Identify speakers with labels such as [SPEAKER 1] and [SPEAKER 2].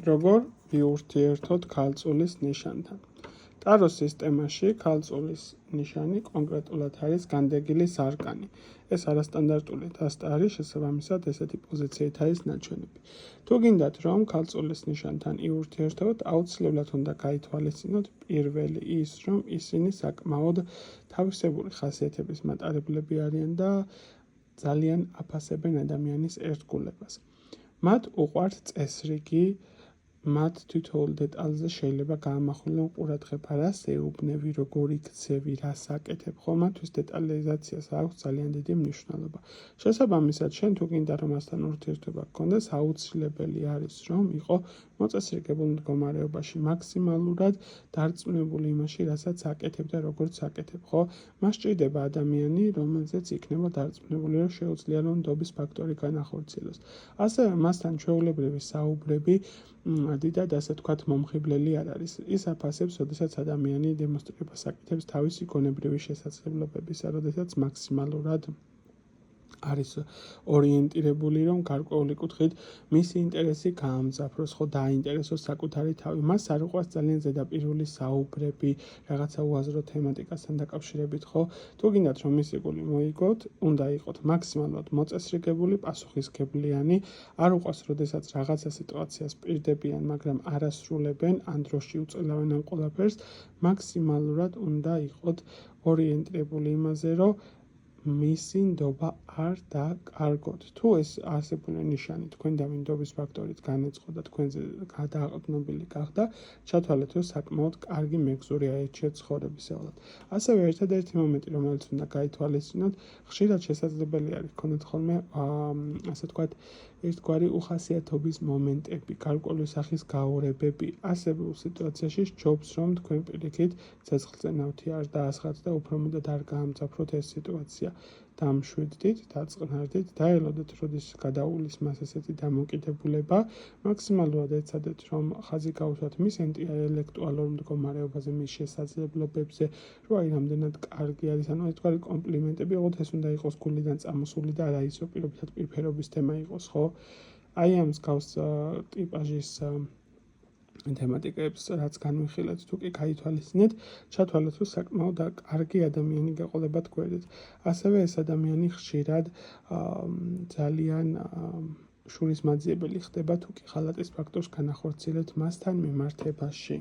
[SPEAKER 1] როგორ ვიურთიერთოთ ქალწულის ნიშანთან. ტაროს სისტემაში ქალწულის ნიშანი კონკრეტულად არის განდეგილი ზარკანი. ეს არასტანდარტული დასტა არის, შესაბამისად ესეთი პოზიციით არის ნაჩვენები. თუ გინდათ, რომ ქალწულის ნიშანთან იურთიერთოთ, აუცილებლად უნდა გაითვალისწინოთ პირველი ის, რომ ისინი საკმაოდ თავისებური ხასიათების მატარებლები არიან და ძალიან აფასებენ ადამიანის ერთგულებას. მათ უყვართ წესრიგი, მათ თითოეულ დეტალზე შეიძლება გაამახვილონ ყურადღება, რას ეუბნები, როგორ იქცევი, რას აკეთებ, ხო, მათთვის დეტალიზაციას აქვს ძალიან დიდი მნიშვნელობა. შესაბამისად, შენ თუ გინდა რომ მასთან ურთიერთობა გქონდეს, აუცილებელი არის, რომ იყო მოწესრიგებულ მდგომარეობაში, მაქსიმალურად დარწმუნებული იმაში, რასაც აკეთებ და როგორც აკეთებ, ხო? მას სჭირდება ადამიანი, რომელზეც იქნება დარწმუნებული, რომ შეუძლია რომ ნდობის ფაქტორი განახორციელოს. ასევე მასთან ჩვეულებრივი საუბრები დიდად ასე თქვათ მომხიბლელი არ არის. ის აფასებს, როდესაც ადამიანი დემონსტრირებას აკეთებს თავისი გონებრივი შესაძლებლობებისა, როდესაც მაქსიმალურად არის ორიენტირებული, რომ გარკვეული კუთხით მისი ინტერესი გაამძაფროს, ხო, დააინტერესოს საკუთარი თავი. მას არ უყვარს ძალიან ზედაპირული საუბრები, რაღაცა უაზრო თემატიკასთან დაკავშირებით, ხო? თუ გინდათ რომ მისი გული მოიგოთ, უნდა იყოთ მაქსიმალურად მოწესრიგებული, პასუხისმგებლიანი, არ უყვარს, როდესაც რაღაცა სიტუაციას პირდებიან, მაგრამ არასრულებენ, ან დროში უწყლავენ ამ ყველაფერს, მაქსიმალურად უნდა იყოთ ორიენტირებული იმაზე, რომ მისი ნდობა არ დაკარგოთ. თუ ეს არსებული ნიშანი თქვენდამი ნდობის ფაქტორით განეწყო და თქვენზე გადააყრდნობილი გახდა, ჩათვალეთ, რომ საკმაოდ კარგი მეგზური აირჩიეთ ცხოვრებისეულად. ასევე ერთადერთი მომენტი, რომელიც უნდა გაითვალისწინოთ, ხშირად შესაძლებელი არის გქონდეთ ხოლმე ასე თქვათ ერთგვარი უხასიათობის მომენტები, გარკვეული სახის გაორებები. ასებულ სიტუაციაში სჯობს, რომ თქვენ პირიქით ცეცხლწენავთი არ დაასხათ და უფრო მეტად არ გაამძაფროთ ეს სიტუაცია. დამშვიდდით, დაწყნარდით, დაელოდეთ, როდის გადაუვლის მას ესეთი დამოკიდებულება, მაქსიმალურად ეცადეთ, რომ ხაზი გაუსვათ მის ინტელექტუალურ მდგომარეობაზე, მის შესაძლებლობებზე, რომ აი რამდენად კარგი არის, ანუ ერთგვარი კომპლიმენტები, ოღონდ ეს უნდა იყოს გულიდან წამოსული და არა ისო პირობითად პირფერობის თემა იყოს, ხო? აი ამ მსგავს ტიპაჟის თემატიკებს, რაც განვიხილეთ, თუ კი გაითვალისწინეთ, ჩათვალეთ, რომ საკმაოდ კარგი ადამიანი გაყოლებათ გვერდით. ასევე ეს ადამიანი ხშირად ძალიან შურისმაძიებელი ხდება, თუ კი ხალატის ფაქტორს განახორციელებთ მასთან მიმართებაში.